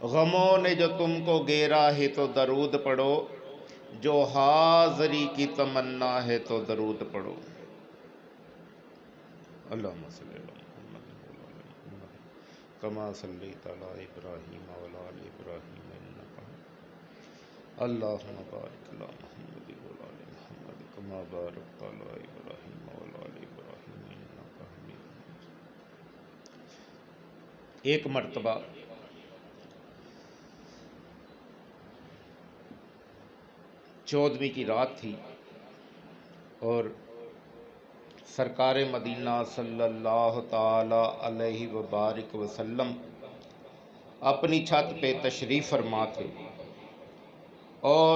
غموں نے جو تم کو گھیرا ہے تو درود پڑھو، جو حاضری کی تمنا ہے تو درود پڑھو۔ اللہم صلی علی محمد کما صلیت علی ابراہیم وعلی آل ابراہیم انک اللہم بارک علی محمد وعلی آل محمد کما بارکت علی ابراہیم وعلی آل ابراہیم انک حمید مجید۔ ایک مرتبہ چودھویں کی رات تھی اور سرکار مدینہ صلی اللہ تعالی علیہ وبارک وسلم اپنی چھت پہ تشریف فرما تھے، اور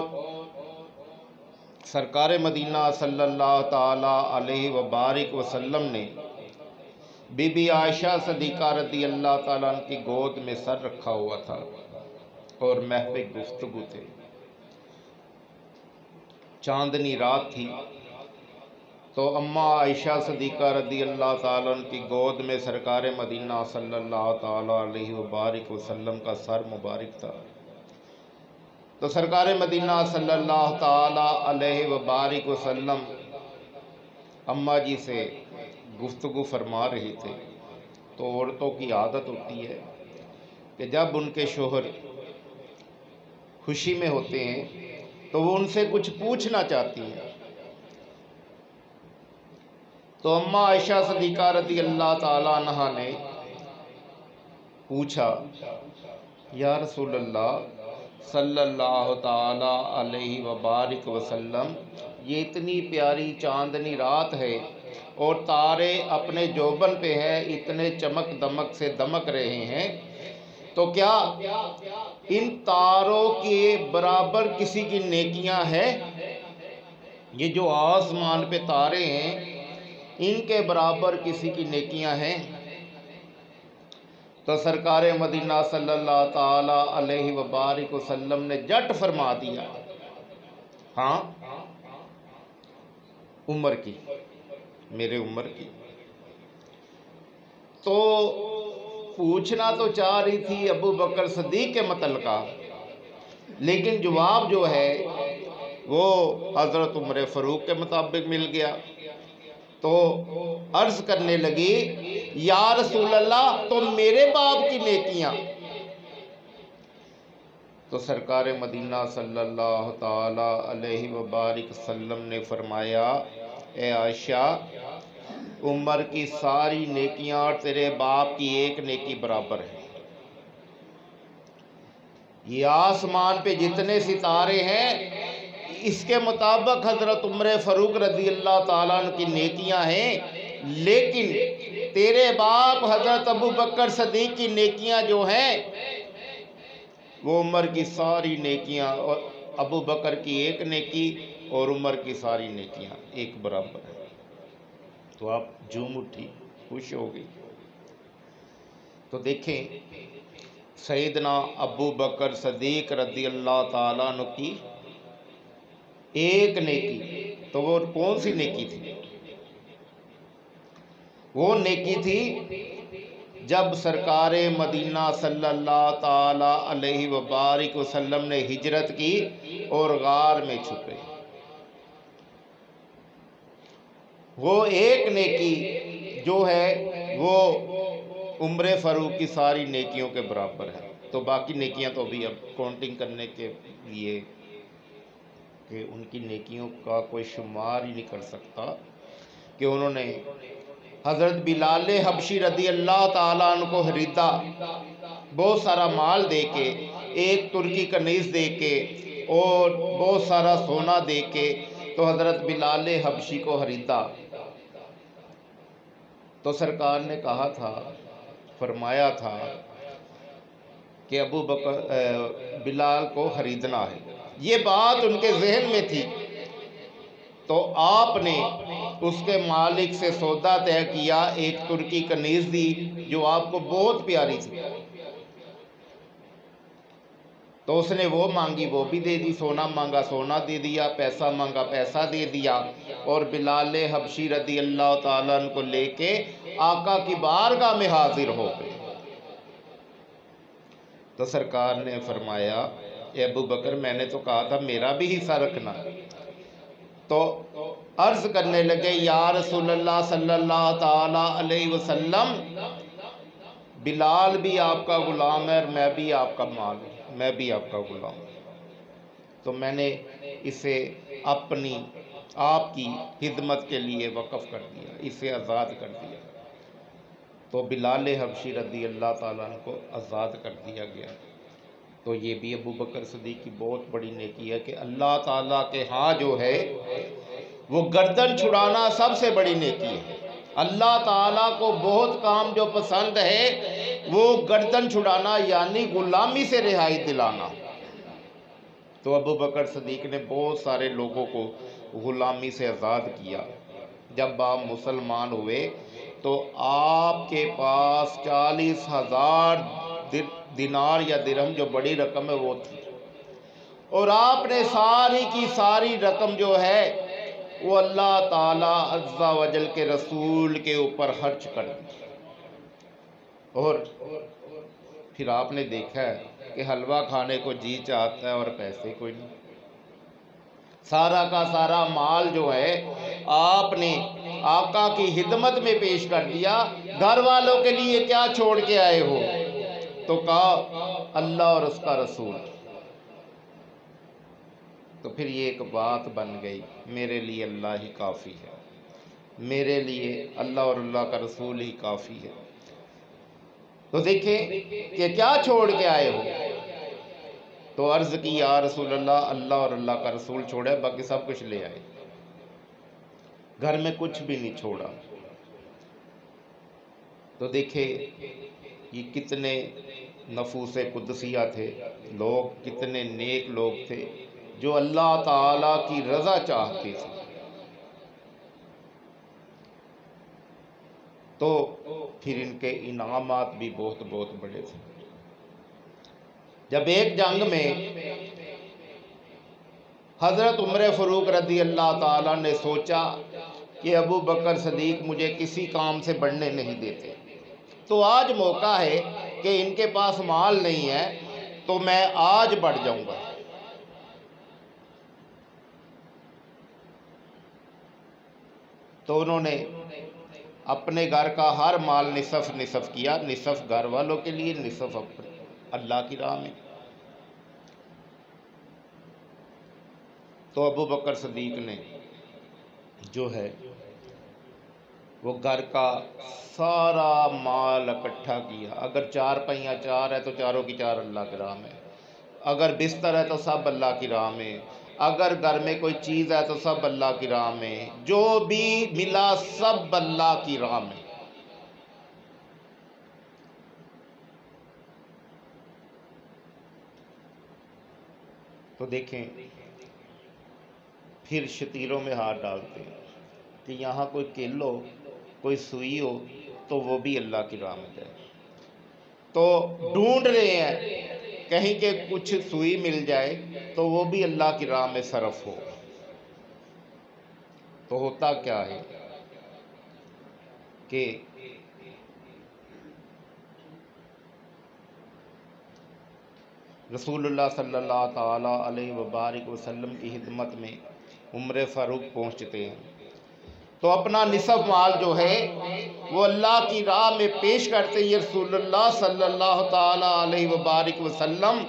سرکار مدینہ صلی اللہ تعالی علیہ وبارک وسلم نے بی بی عائشہ صدیقہ رضی اللہ تعالیٰ عنہ کی گود میں سر رکھا ہوا تھا اور محو گفتگو تھے۔ چاندنی رات تھی تو اماں عائشہ صدیقہ رضی اللہ تعالیٰ عنہ کی گود میں سرکار مدینہ صلی اللہ تعالیٰ علیہ وبارک وسلم کا سر مبارک تھا۔ تو سرکار مدینہ صلی اللہ تعالیٰ علیہ وبارک وسلم اماں جی سے گفتگو فرما رہے تھے۔ تو عورتوں کی عادت ہوتی ہے کہ جب ان کے شوہر خوشی میں ہوتے ہیں تو وہ ان سے کچھ پوچھنا چاہتی ہیں۔ تو اماں عائشہ صدیقہ رضی اللہ تعالیٰ عنہ نے پوچھا، یا رسول اللہ صلی اللہ تعالیٰ علیہ وبارک وسلم، یہ اتنی پیاری چاندنی رات ہے اور تارے اپنے جوبن پہ ہیں، اتنے چمک دمک سے دمک رہے ہیں، تو کیا ان تاروں کے برابر کسی کی نیکیاں ہیں؟ یہ جو آسمان پہ تارے ہیں ان کے برابر کسی کی نیکیاں ہیں؟ تو سرکار مدینہ صلی اللہ تعالی علیہ وبارک وسلم نے جٹ فرما دیا، ہاں عمر کی، میرے عمر کی۔ تو پوچھنا تو چاہ رہی تھی ابو بکر صدیق کے متعلقہ، لیکن جواب جو ہے وہ حضرت عمر فاروق کے مطابق مل گیا۔ تو عرض کرنے لگی، یا رسول اللہ تو میرے باپ کی نیکیاں۔ تو سرکار مدینہ صلی اللہ تعالی علیہ وبارک وسلم نے فرمایا، اے عائشہ، عمر کی ساری نیکیاں اور تیرے باپ کی ایک نیکی برابر ہے۔ یہ آسمان پہ جتنے ستارے ہیں اس کے مطابق حضرت عمر فاروق رضی اللہ تعالیٰ عنہ کی نیکیاں ہیں، لیکن تیرے باپ حضرت ابو بکر صدیق کی نیکیاں جو ہیں وہ عمر کی ساری نیکیاں، اور ابو بکر کی ایک نیکی اور عمر کی ساری نیکیاں ایک برابر ہیں۔ تو آپ جھوم اٹھی، خوش ہو گئی۔ تو دیکھیں سیدنا ابو بکر صدیق رضی اللہ تعالیٰ عنہ کی ایک نیکی، تو وہ کون سی نیکی تھی؟ وہ نیکی تھی جب سرکار مدینہ صلی اللہ تعالی علیہ وبارک وسلم نے ہجرت کی اور غار میں چھپے۔ وہ ایک نیکی جو ہے وہ عمر فاروق کی ساری نیکیوں کے برابر ہے۔ تو باقی نیکیاں تو ابھی اب کاؤنٹنگ کرنے کے لیے کہ ان کی نیکیوں کا کوئی شمار ہی نہیں کر سکتا، کہ انہوں نے حضرت بلال حبشی رضی اللہ تعالیٰ عنہ کو خریدا، بہت سارا مال دے کے، ایک ترکی کنیز دے کے اور بہت سارا سونا دے کے، تو حضرت بلال حبشی کو خریدا۔ تو سرکار نے کہا تھا، فرمایا تھا کہ ابو بکر بلال کو خریدنا ہے، یہ بات ان کے ذہن میں تھی۔ تو آپ نے اس کے مالک سے سودا طے کیا، ایک ترکی کنیز دی جو آپ کو بہت پیاری تھی۔ تو اس نے وہ مانگی وہ بھی دے دی، سونا مانگا سونا دے دیا، پیسہ مانگا پیسہ دے دیا، اور بلال حبشی رضی اللہ تعالیٰ عنہ کو لے کے آقا کی بارگاہ میں حاضر ہو گئے۔ تو سرکار نے فرمایا اے ابو بکر میں نے تو کہا تھا میرا بھی حصہ رکھنا. تو عرض کرنے لگے یا رسول اللہ صلی اللہ تعالی علیہ وسلم بلال بھی آپ کا غلام ہے اور میں بھی آپ کا مال ہوں، میں بھی آپ کا غلام ہوں. تو میں نے اسے اپنی آپ کی خدمت کے لیے وقف کر دیا، اسے آزاد کر دیا. تو بلال حبشی رضی اللہ تعالیٰ عنہ کو آزاد کر دیا گیا. تو یہ بھی ابو بکر صدیق کی بہت بڑی نیکی ہے کہ اللہ تعالیٰ کے ہاں جو ہے وہ گردن چھڑانا سب سے بڑی نیکی ہے. اللہ تعالیٰ کو بہت کام جو پسند ہے وہ گردن چھڑانا یعنی غلامی سے رہائی دلانا. تو ابو بکر صدیق نے بہت سارے لوگوں کو غلامی سے آزاد کیا. جب آپ مسلمان ہوئے تو آپ کے پاس 40,000 دینار یا درہم جو بڑی رقم ہے وہ تھی، اور آپ نے ساری کی ساری رقم جو ہے وہ اللہ تعالیٰ عز و جل کے رسول کے اوپر خرچ کر دی. اور پھر آپ نے دیکھا ہے کہ حلوہ کھانے کو جی چاہتا ہے اور پیسے کوئی نہیں. سارا کا سارا مال جو ہے آپ نے آقا کی خدمت میں پیش کر دیا. گھر والوں کے لیے کیا چھوڑ کے آئے ہو؟ تو کہا اللہ اور اس کا رسول. تو پھر یہ ایک بات بن گئی میرے لیے اللہ ہی کافی ہے، میرے لیے اللہ اور اللہ کا رسول ہی کافی ہے. تو دیکھیں کہ کیا چھوڑ کے آئے ہو؟ تو عرض کی یا رسول اللہ اللہ اور اللہ کا رسول چھوڑے، باقی سب کچھ لے آئے، گھر میں کچھ بھی نہیں چھوڑا. تو دیکھیں یہ کتنے نفوس قدسیہ تھے لوگ، کتنے نیک لوگ تھے جو اللہ تعالیٰ کی رضا چاہتے تھے. تو پھر ان کے انعامات بھی بہت بہت بڑے تھے. جب ایک جنگ میں حضرت عمر فاروق رضی اللہ تعالیٰ نے سوچا کہ ابو بکر صدیق مجھے کسی کام سے بڑھنے نہیں دیتے، تو آج موقع ہے کہ ان کے پاس مال نہیں ہے تو میں آج بڑھ جاؤں گا. تو انہوں نے اپنے گھر کا ہر مال نصف کیا، نصف گھر والوں کے لیے، نصف اللہ کی راہ میں. تو ابو بکر صدیق نے جو ہے وہ گھر کا سارا مال اکٹھا کیا. اگر 4 پہیہ 4 ہے تو چاروں کی 4 اللہ کی راہ میں، اگر بستر ہے تو سب اللہ کی راہ میں، اگر گھر میں کوئی چیز ہے تو سب اللہ کی راہ میں، جو بھی ملا سب اللہ کی راہ میں. تو دیکھیں پھر شتیروں میں ہاتھ ڈالتے ہیں کہ یہاں کوئی کل ہو، کوئی سوئی ہو تو وہ بھی اللہ کی راہ میں جائے. تو ڈھونڈ رہے ہیں کہیں کہ کچھ سوئی مل جائے تو وہ بھی اللہ کی راہ میں صرف ہو. تو ہوتا کیا ہے کہ رسول اللہ صلی اللہ تعالیٰ علیہ وبارک وسلم کی خدمت میں عمر فاروق پہنچتے ہیں تو اپنا نصف مال جو ہے وہ اللہ کی راہ میں پیش کرتے ہیں. رسول اللہ صلی اللہ تعالیٰ علیہ وبارک وسلم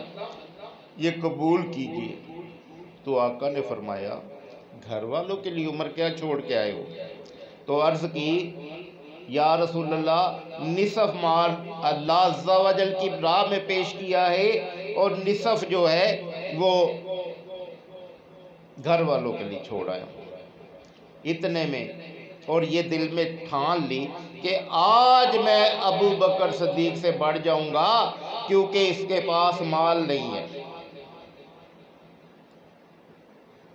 یہ قبول کیجیے. تو آقا نے فرمایا گھر والوں کے لیے عمر کیا چھوڑ کے آئے ہو؟ تو عرض کی یا رسول اللہ نصف مال اللہ عز و جل کی راہ میں پیش کیا ہے اور نصف جو ہے وہ گھر والوں کے لیے چھوڑ آیا ہوں. اتنے میں اور یہ دل میں ٹھان لی کہ آج میں ابو بکر صدیق سے بڑھ جاؤں گا کیونکہ اس کے پاس مال نہیں ہے.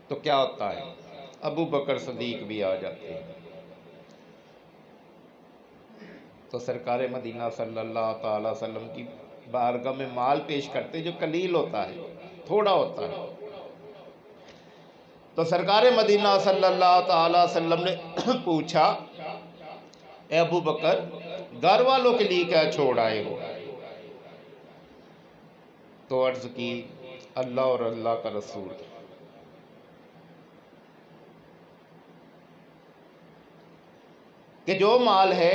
تو کیا ہوتا ہے ابو بکر صدیق بھی آ جاتے ہیں. تو سرکار مدینہ صلی اللہ تعالی وسلم کی بارگاہ میں مال پیش کرتے جو قلیل ہوتا ہے، تھوڑا ہوتا ہے. تو سرکار مدینہ صلی اللہ تعالی وسلم نے پوچھا اے ابو بکر گھر والوں کے لیے کیا چھوڑ آئے ہو؟ تو عرض کی اللہ اور اللہ کا رسول کہ جو مال ہے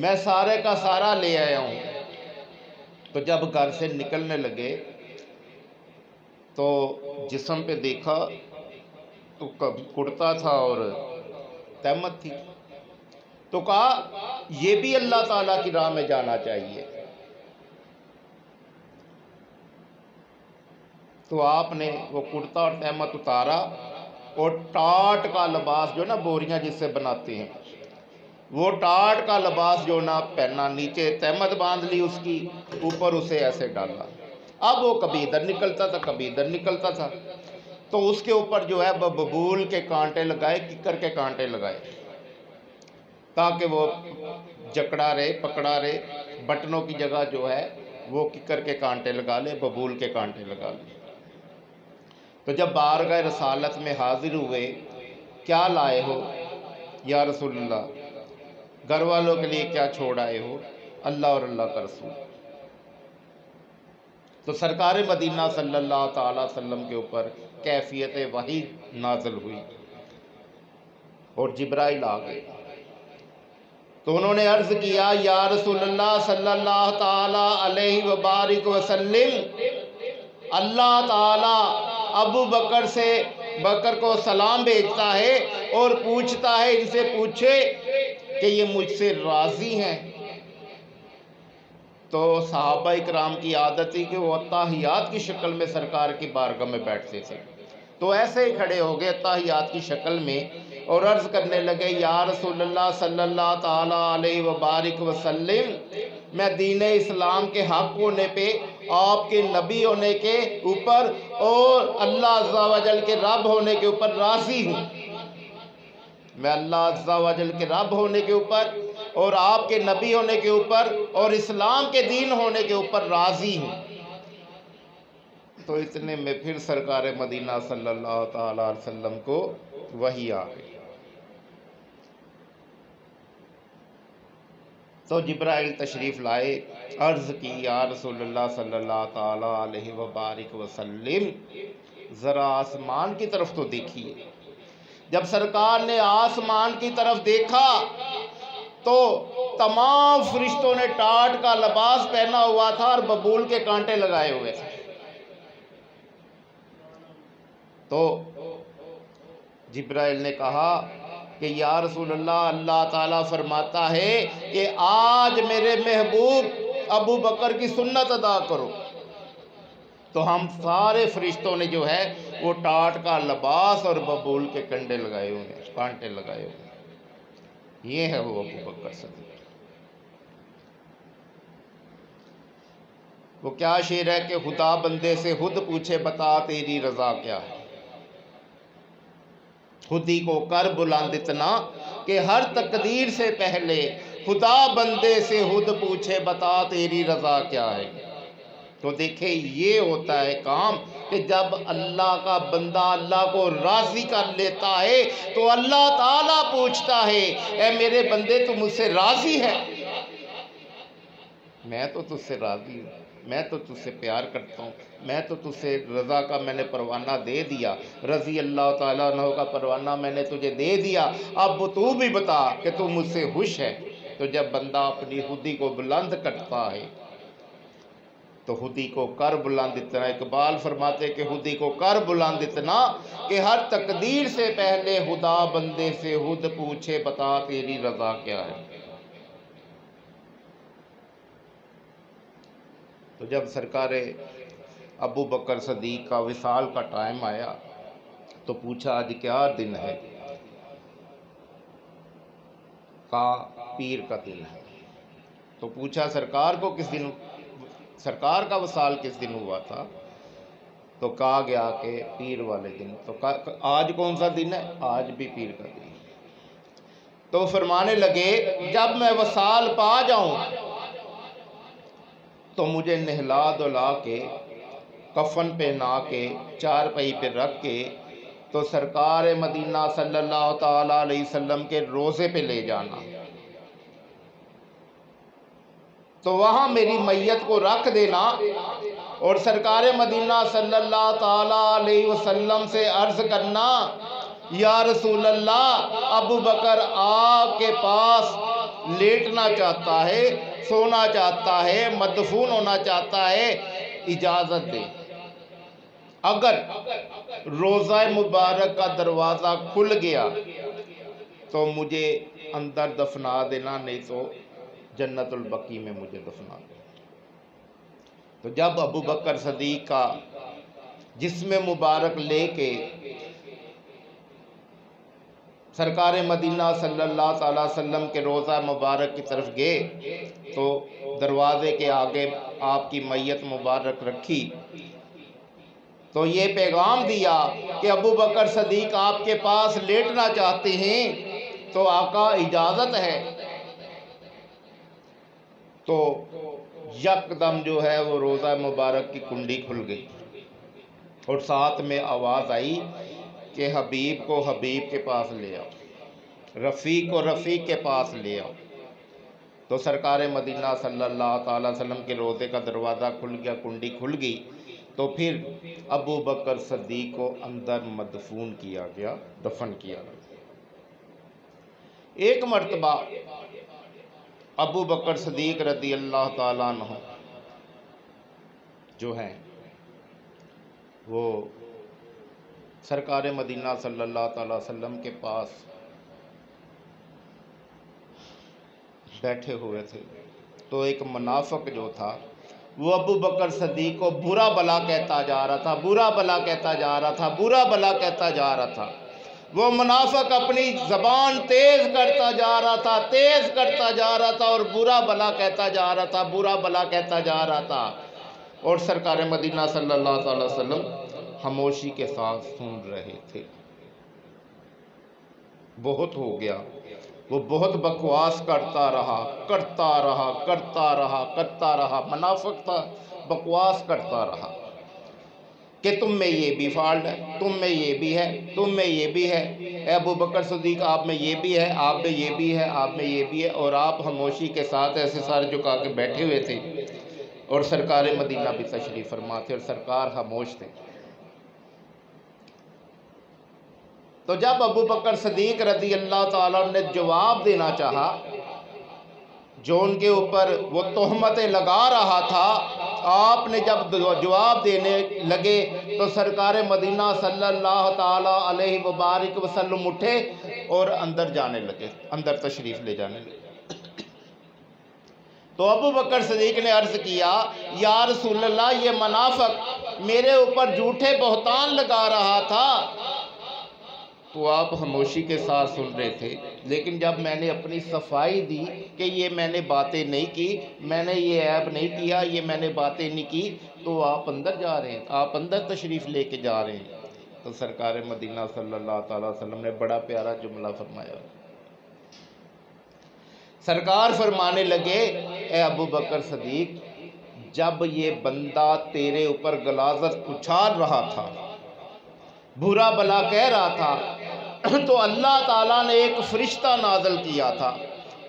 میں سارے کا سارا لے آیا ہوں۔ تو جب گھر سے نکلنے لگے تو جسم پہ دیکھا تو کرتا تھا اور تہمت تھی، تو کہا یہ بھی اللہ تعالیٰ کی راہ میں جانا چاہیے۔ تو آپ نے وہ کرتا اور تہمت اتارا اور ٹاٹ کا لباس جو نا بوریاں جس سے بناتے ہیں، وہ ٹاٹ کا لباس جو نا پہنا، نیچے تہمت باندھ لی اس کی، اوپر اسے ایسے ڈالا۔ اب وہ کبھی ادھر نکلتا تھا کبھی ادھر نکلتا تھا، تو اس کے اوپر جو ہے ببول کے کانٹے لگائے، ککر کے کانٹے لگائے، تاکہ وہ جکڑا رہے، پکڑا رہے۔ بٹنوں کی جگہ جو ہے وہ ککر کے کانٹے لگا لے، ببول کے کانٹے لگا لے۔ تو جب بارگاہ رسالت میں حاضر ہوئے، کیا لائے ہو یا رسول اللہ؟ گھر والوں کے لیے کیا چھوڑ آئے ہو؟ اللہ اور اللہ کا رسول۔ تو سرکار مدینہ صلی اللہ تعالی وسلم کے اوپر کیفیت وحی نازل ہوئی اور جبرائیل آ گئے۔ تو انہوں نے عرض کیا یا رسول اللہ صلی اللہ تعالی علیہ وبارک وسلم، اللہ تعالی ابو بکر کو سلام بھیجتا ہے اور پوچھتا ہے، ان سے پوچھے کہ یہ مجھ سے راضی ہیں۔ تو صحابہ اکرام کی عادت تھی کہ وہ اتحیات کی شکل میں سرکار کی بارگاہ میں بیٹھتے تھے، تو ایسے ہی کھڑے ہو گئے اتحیات کی شکل میں اور عرض کرنے لگے یا رسول اللہ صلی اللہ تعالی علیہ وبارک وسلم، میں دین اسلام کے حق ہونے پہ، آپ کے نبی ہونے کے اوپر اور اللہ عز و جل کے رب ہونے کے اوپر راضی ہوں۔ میں اللہ عز و جل کے رب ہونے کے اوپر اور آپ کے نبی ہونے کے اوپر اور اسلام کے دین ہونے کے اوپر راضی ہوں۔ تو اتنے میں پھر سرکار مدینہ صلی اللہ تعالی علیہ وسلم کو وحی آ گئی۔ تو جبرائیل تشریف لائے، عرض کی یا رسول اللہ صلی اللہ تعالی علیہ وبارک وسلم، ذرا آسمان کی طرف تو دیکھیے۔ جب سرکار نے آسمان کی طرف دیکھا تو تمام فرشتوں نے ٹاٹ کا لباس پہنا ہوا تھا اور ببول کے کانٹے لگائے ہوئے تھے۔ تو جبرائیل نے کہا کہ یا رسول اللہ، اللہ تعالیٰ فرماتا ہے کہ آج میرے محبوب ابو بکر کی سنت ادا کرو۔ تو ہم سارے فرشتوں نے جو ہے وہ ٹاٹ کا لباس اور ببول کے کانٹے لگائے ہوئے۔ یہ ہے وہ ابو بکر صدیق۔ وہ کیا شعر ہے کہ خدا بندے سے خود پوچھے بتا تیری رضا کیا ہے، خود ہی کو کر بلند اتنا کہ ہر تقدیر سے پہلے خدا بندے سے خود پوچھے بتا تیری رضا کیا ہے۔ تو دیکھیں یہ ہوتا ہے کام کہ جب اللہ کا بندہ اللہ کو راضی کر لیتا ہے تو اللہ تعالیٰ پوچھتا ہے اے میرے بندے تو مجھ سے راضی ہے؟ میں تو تجھ سے راضی ہوں، میں تو تجھ سے پیار کرتا ہوں، میں تو تجھ سے رضا کا میں نے پروانہ دے دیا، رضی اللہ تعالیٰ عنہ کا پروانہ میں نے تجھے دے دیا، اب تو بھی بتا کہ تو مجھ سے خوش ہے۔ تو جب بندہ اپنی خودی کو بلند کرتا ہے تو خودی کو کر بلند اتنا، اقبال فرماتے کہ خودی کو کر بلند اتنا کہ ہر تقدیر سے پہلے خدا بندے سے خود پوچھے بتا تیری رضا کیا ہے۔ تو جب سرکار ابو بکر صدیق کا وصال کا ٹائم آیا تو پوچھا آج کیا دن ہے؟ کہا پیر کا دن ہے۔ تو پوچھا سرکار کو کس دن، سرکار کا وصال کس دن ہوا تھا؟ تو کہا گیا کہ پیر والے دن۔ تو آج کون سا دن ہے؟ آج بھی پیر کا دن۔ تو فرمانے لگے جب میں وصال پا جاؤں تو مجھے نہلا دھلا کے کفن پہنا کے چارپائی پہ رکھ کے تو سرکار مدینہ صلی اللہ تعالی علیہ وسلم کے روضے پہ لے جانا، تو وہاں میری میت کو رکھ دینا اور سرکار مدینہ صلی اللہ تعالیٰ علیہ وسلم سے عرض کرنا، یا رسول اللہ، ابو بکر آپ کے پاس لیٹنا چاہتا ہے، سونا چاہتا ہے، مدفون ہونا چاہتا ہے، اجازت دے۔ اگر روضہ مبارک کا دروازہ کھل گیا تو مجھے اندر دفنا دینا، نہیں تو جنت البقیع میں مجھے دفنا دینا۔ تو جب ابو بکر صدیق کا جسم مبارک لے کے سرکار مدینہ صلی اللہ تعالیٰ وسلم کے روضہ مبارک کی طرف گئے تو دروازے کے آگے آپ کی میت مبارک رکھی، تو یہ پیغام دیا کہ ابو بکر صدیق آپ کے پاس لیٹنا چاہتے ہیں، تو آقا اجازت ہے۔ تو یکدم جو ہے وہ روضہ مبارک کی کنڈی کھل گئی، اور ساتھ میں آواز آئی کہ حبیب کو حبیب کے پاس لے آؤ، رفیق کو رفیق کے پاس لے آؤ۔ تو سرکار مدینہ صلی اللہ تعالیٰ وسلم کے روضے کا دروازہ کھل گیا، کنڈی کھل گئی، تو پھر ابو بکر صدیق کو اندر مدفون کیا گیا، دفن کیا گیا۔ ایک مرتبہ ابو بکر صدیق رضی اللہ تعالیٰ عنہ جو ہیں وہ سرکار مدینہ صلی اللہ تعالیٰ وسلم کے پاس بیٹھے ہوئے تھے، تو ایک منافق جو تھا وہ ابو بکر صدیق کو برا بلا کہتا جا رہا تھا، برا بلا کہتا جا رہا تھا، برا بلا کہتا جا رہا تھا۔ وہ منافق اپنی زبان تیز کرتا جا رہا تھا، تیز کرتا جا رہا تھا، اور برا بلا کہتا جا رہا تھا، برا بلا کہتا جا رہا تھا۔ اور سرکار مدینہ صلی اللہ تعالی وسلم خاموشی کے ساتھ سن رہے تھے۔ بہت ہو گیا، وہ بہت بکواس کرتا رہا، کرتا رہا، کرتا رہا، کرتا رہا، منافق تھا، بکواس کرتا رہا کہ تم میں یہ بھی فالٹ ہے، تم میں یہ بھی ہے، تم میں یہ بھی ہے، اے ابو بکر صدیق آپ میں یہ بھی ہے، آپ میں یہ بھی ہے، آپ میں یہ بھی ہے۔ اور آپ خاموشی کے ساتھ ایسے سر جھکا کے بیٹھے ہوئے تھے، اور سرکار مدینہ بھی تشریف فرما تھے، اور سرکار خاموش تھے۔ تو جب ابو بکر صدیق رضی اللہ تعالیٰ نے جواب دینا چاہا، جو ان کے اوپر وہ تہمتیں لگا رہا تھا، آپ نے جب جواب دینے لگے تو سرکار مدینہ صلی اللہ تعالیٰ علیہ وبارک وسلم اٹھے اور اندر جانے لگے، اندر تشریف لے جانے لگے۔ تو ابو بکر صدیق نے عرض کیا، یا رسول اللہ، یہ منافق میرے اوپر جھوٹے بہتان لگا رہا تھا۔ تو آپ خاموشی کے ساتھ سن رہے تھے، لیکن جب میں نے اپنی صفائی دی کہ یہ میں نے باتیں نہیں کی، میں نے یہ عیب نہیں کیا، یہ میں نے باتیں نہیں کی، تو آپ اندر جا رہے ہیں، آپ اندر تشریف لے کے جا رہے ہیں۔ تو سرکار مدینہ صلی اللہ تعالیٰ وسلم نے بڑا پیارا جملہ فرمایا۔ سرکار فرمانے لگے، اے ابو بکر صدیق، جب یہ بندہ تیرے اوپر غلاظت اچھال رہا تھا، برا بلا کہہ رہا تھا، تو اللہ تعالیٰ نے ایک فرشتہ نازل کیا تھا،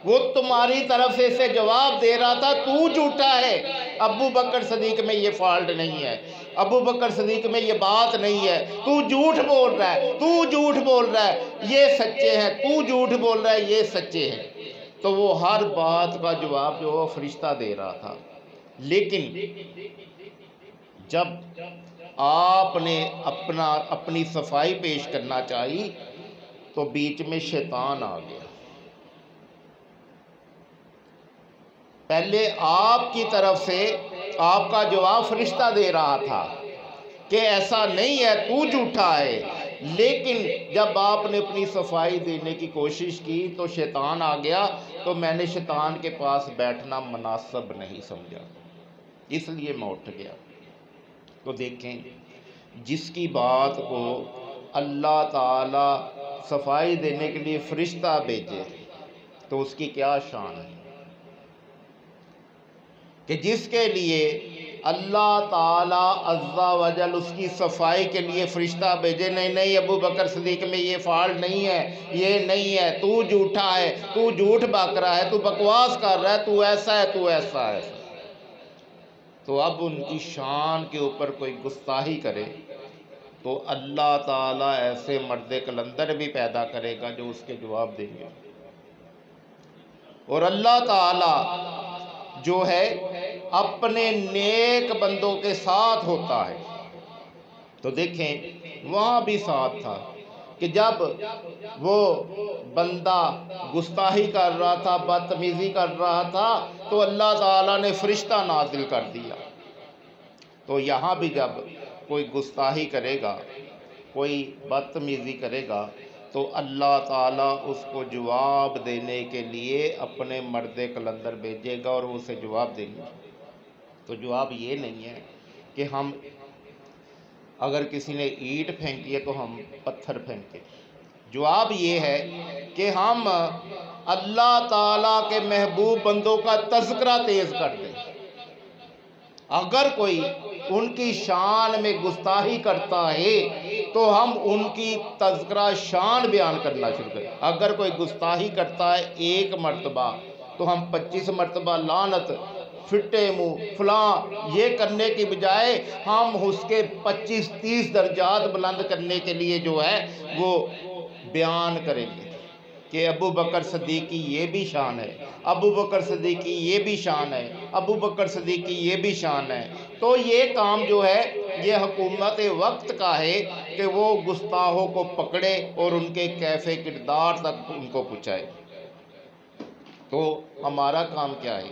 وہ تمہاری طرف سے اسے جواب دے رہا تھا، تو جھوٹا ہے۔ ابو بکر صدیق میں یہ فالٹ نہیں ہے، ابو بکر صدیق میں یہ بات نہیں ہے، تو جھوٹ بول رہا ہے، تو جھوٹ بول رہا ہے، یہ سچے ہیں، تو جھوٹ بول رہا ہے، یہ سچے ہیں۔ تو وہ ہر بات کا جواب جو وہ فرشتہ دے رہا تھا، لیکن جب آپ نے اپنی صفائی پیش کرنا چاہی تو بیچ میں شیطان آ گیا۔ پہلے آپ کی طرف سے آپ کا جواب فرشتہ دے رہا تھا کہ ایسا نہیں ہے، تو جھوٹا ہے، لیکن جب آپ نے اپنی صفائی دینے کی کوشش کی تو شیطان آ گیا، تو میں نے شیطان کے پاس بیٹھنا مناسب نہیں سمجھا، اس لیے میں اٹھ گیا۔ تو دیکھیں، جس کی بات کو اللہ تعالیٰ صفائی دینے کے لیے فرشتہ بھیجے تو اس کی کیا شان ہے، کہ جس کے لیے اللہ تعالیٰ عز و جل اس کی صفائی کے لیے فرشتہ بھیجے، نہیں ابو بکر صدیق میں یہ فالٹ نہیں ہے، یہ نہیں ہے، تو جھوٹا ہے، تو جھوٹ بک رہا ہے، تو بکواس کر رہا ہے، تو ایسا ہے، تو ایسا ہے۔ تو اب ان کی شان کے اوپر کوئی گستاخی کرے تو اللہ تعالیٰ ایسے مرد قلندر بھی پیدا کرے گا جو اس کے جواب دیں گے. اور اللہ تعالیٰ جو ہے اپنے نیک بندوں کے ساتھ ہوتا ہے. تو دیکھیں وہاں بھی ساتھ تھا کہ جب وہ بندہ گستاخی کر رہا تھا، بدتمیزی کر رہا تھا، تو اللہ تعالیٰ نے فرشتہ نازل کر دیا. تو یہاں بھی جب کوئی گستاخی کرے گا، کوئی بدتمیزی کرے گا، تو اللہ تعالیٰ اس کو جواب دینے کے لیے اپنے مرد قلندر بھیجے گا اور وہ اسے جواب دیں گے. تو جواب یہ نہیں ہے کہ ہم اگر کسی نے اینٹ پھینکی ہے تو ہم پتھر پھینکیں. جواب یہ ہے کہ ہم اللہ تعالیٰ کے محبوب بندوں کا تذکرہ تیز کر دیں. اگر کوئی ان کی شان میں گستاخی کرتا ہے تو ہم ان کی تذکرہ شان بیان کرنا شروع کریں. اگر کوئی گستاخی کرتا ہے ایک مرتبہ تو ہم 25 مرتبہ لعنت، پھٹے منہ، فلاں یہ کرنے کی بجائے ہم اس کے 25-30 درجات بلند کرنے کے لیے جو ہے وہ بیان کریں گے کہ ابو بکر صدیقی یہ بھی شان ہے، ابو بکر صدیقی یہ بھی شان ہے، ابو بکر صدیقی یہ بھی شان ہے. تو یہ کام جو ہے یہ حکومت وقت کا ہے کہ وہ گستاخوں کو پکڑے اور ان کے کیف کردار تک ان کو پہنچائے. تو ہمارا کام کیا ہے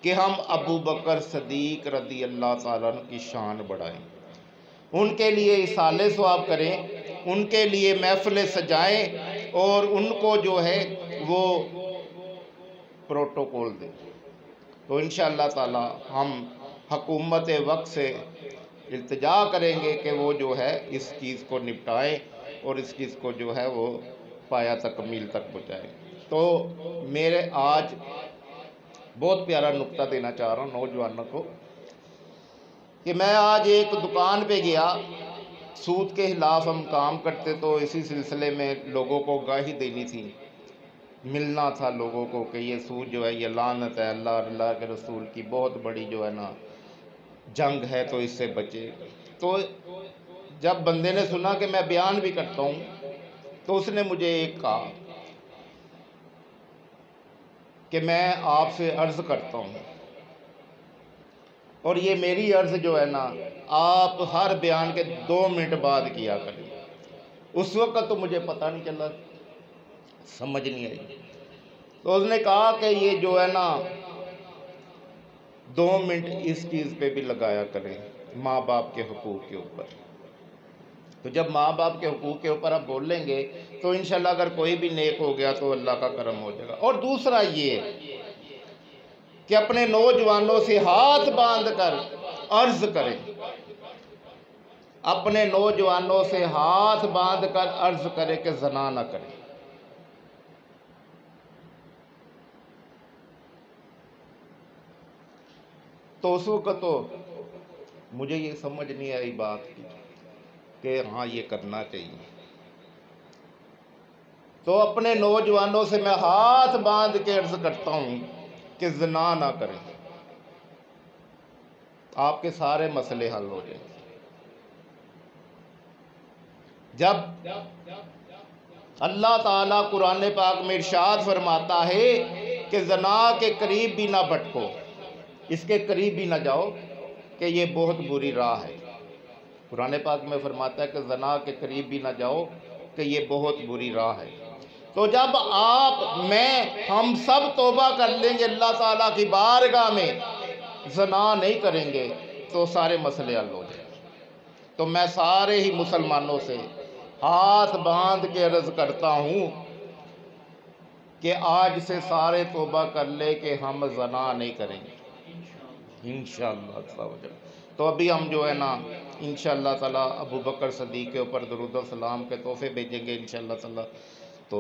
کہ ہم ابو بکر صدیق رضی اللہ تعالیٰ عنہ کی شان بڑھائیں، ان کے لیے اصالے ثواب کریں، ان کے لیے محفلیں سجائیں اور ان کو جو ہے وہ پروٹوکول دیں. تو انشاءاللہ تعالیٰ ہم حکومت وقت سے التجا کریں گے کہ وہ جو ہے اس چیز کو نپٹائیں اور اس چیز کو جو ہے وہ پایا تکمیل تک پہنچائیں. تو میرے آج بہت پیارا نقطہ دینا چاہ رہا ہوں نوجوانوں کو کہ میں آج ایک دکان پہ گیا، سود کے خلاف ہم کام کرتے تو اسی سلسلے میں لوگوں کو گواہی دینی تھی، ملنا تھا لوگوں کو کہ یہ سود جو ہے یہ لعنت ہے، اللہ اور اللہ کے رسول کی بہت بڑی جو ہے نا جنگ ہے، تو اس سے بچے. تو جب بندے نے سنا کہ میں بیان بھی کرتا ہوں تو اس نے مجھے ایک کہا کہ میں آپ سے عرض کرتا ہوں، اور یہ میری عرض جو ہے نا آپ ہر بیان کے 2 منٹ بعد کیا کریں. اس وقت تو مجھے پتہ نہیں چلا، سمجھ نہیں آئی. تو اس نے کہا کہ یہ جو ہے نا 2 منٹ اس چیز پہ بھی لگایا کریں، ماں باپ کے حقوق کے اوپر. تو جب ماں باپ کے حقوق کے اوپر آپ بول لیں گے تو انشاءاللہ اگر کوئی بھی نیک ہو گیا تو اللہ کا کرم ہو جائے گا. اور دوسرا یہ ہے کہ اپنے نوجوانوں سے ہاتھ باندھ کر عرض کریں، اپنے نوجوانوں سے ہاتھ باندھ کر عرض کریں کہ زنا نہ کریں. تو اس وقت تو مجھے یہ سمجھ نہیں آئی بات کی کہ ہاں یہ کرنا چاہیے. تو اپنے نوجوانوں سے میں ہاتھ باندھ کے عرض کرتا ہوں کہ زنا نہ کریں، آپ کے سارے مسئلے حل ہو جائیں. جب اللہ تعالیٰ قرآن پاک میں ارشاد فرماتا ہے کہ زنا کے قریب بھی نہ بھٹکو، اس کے قریب بھی نہ جاؤ کہ یہ بہت بری راہ ہے. قرآن پاک میں فرماتا ہے کہ زنا کے قریب بھی نہ جاؤ کہ یہ بہت بری راہ ہے. تو جب آپ ہم سب توبہ کر لیں گے اللہ تعالیٰ کی بارگاہ میں، زنا نہیں کریں گے تو سارے مسئلے حل ہو جائیں گے. تو میں سارے ہی مسلمانوں سے ہاتھ باندھ کے عرض کرتا ہوں کہ آج سے سارے توبہ کر لے کہ ہم زنا نہیں کریں گے انشاءاللہ تعالی. تو ابھی ہم جو ہے نا انشاءاللہ تعالی ابو بکر صدیق کے اوپر درود و سلام کے تحفے بھیجیں گے انشاءاللہ تعالی. تو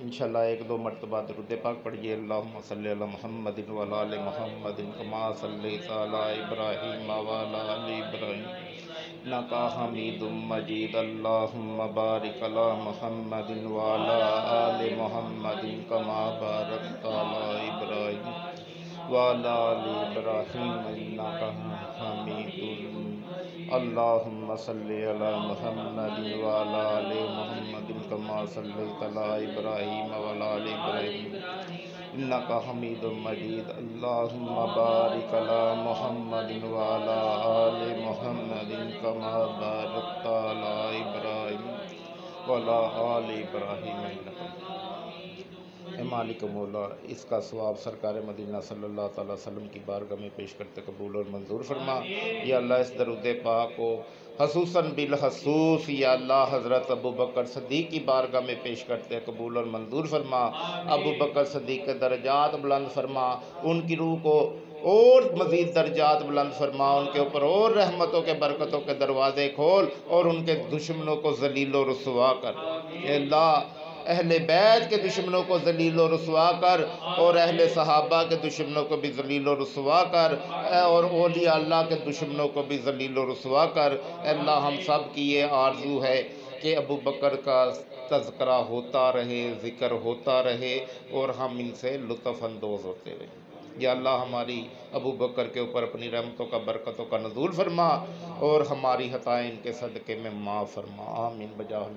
انشاءاللہ 1-2 مرتبہ درود پاک پڑھیے. اللہم صلی علی محمد وعلی آل محمد کما صلیت علی ابراہیم وعلی آل ابراہیم انک حمید مجید. اللہم بارک علی محمد وعلی آل محمد کما بارکت علی ابراہیم وعلی آل ابراہیم انک حمید اللہم صلی علی محمد وعلی آل محمد کما صلیت علی ابراہیم وعلی آل ابراہیم انک حمید مجید اللہم بارک علی محمد وعلی آل محمد کما بارکت علی ابراہیم وعلی آل ابراہیم انک اے مالک مولا، اس کا ثواب سرکار مدینہ صلی اللہ تعالیٰ وسلم کی بارگاہ میں پیش کرتے قبول اور منظور فرما۔ یا اللہ اس درود پاک کو خصوصاً بالخصوص یا اللہ حضرت ابو بکر صدیق کی بارگاہ میں پیش کرتے قبول اور منظور فرما۔ ابو بکر صدیق کے درجات بلند فرما، ان کی روح کو اور مزید درجات بلند فرما، ان کے اوپر اور رحمتوں کے برکتوں کے دروازے کھول اور ان کے دشمنوں کو ذلیل و رسوا کر۔ اے اللہ اہل بیت کے دشمنوں کو ذلیل و رسوا کر اور اہل صحابہ کے دشمنوں کو بھی ذلیل و رسوا کر اور اولیاء اللہ کے دشمنوں کو بھی ذلیل و رسوا کر۔ اے اللہ ہم سب کی یہ آرزو ہے کہ ابو بکر کا تذکرہ ہوتا رہے، ذکر ہوتا رہے اور ہم ان سے لطف اندوز ہوتے رہے۔ یا اللہ ہماری ابو بکر کے اوپر اپنی رحمتوں کا برکتوں کا نزول فرما اور ہماری خطائیں ان کے صدقے میں معاف فرما، آمین بجاہ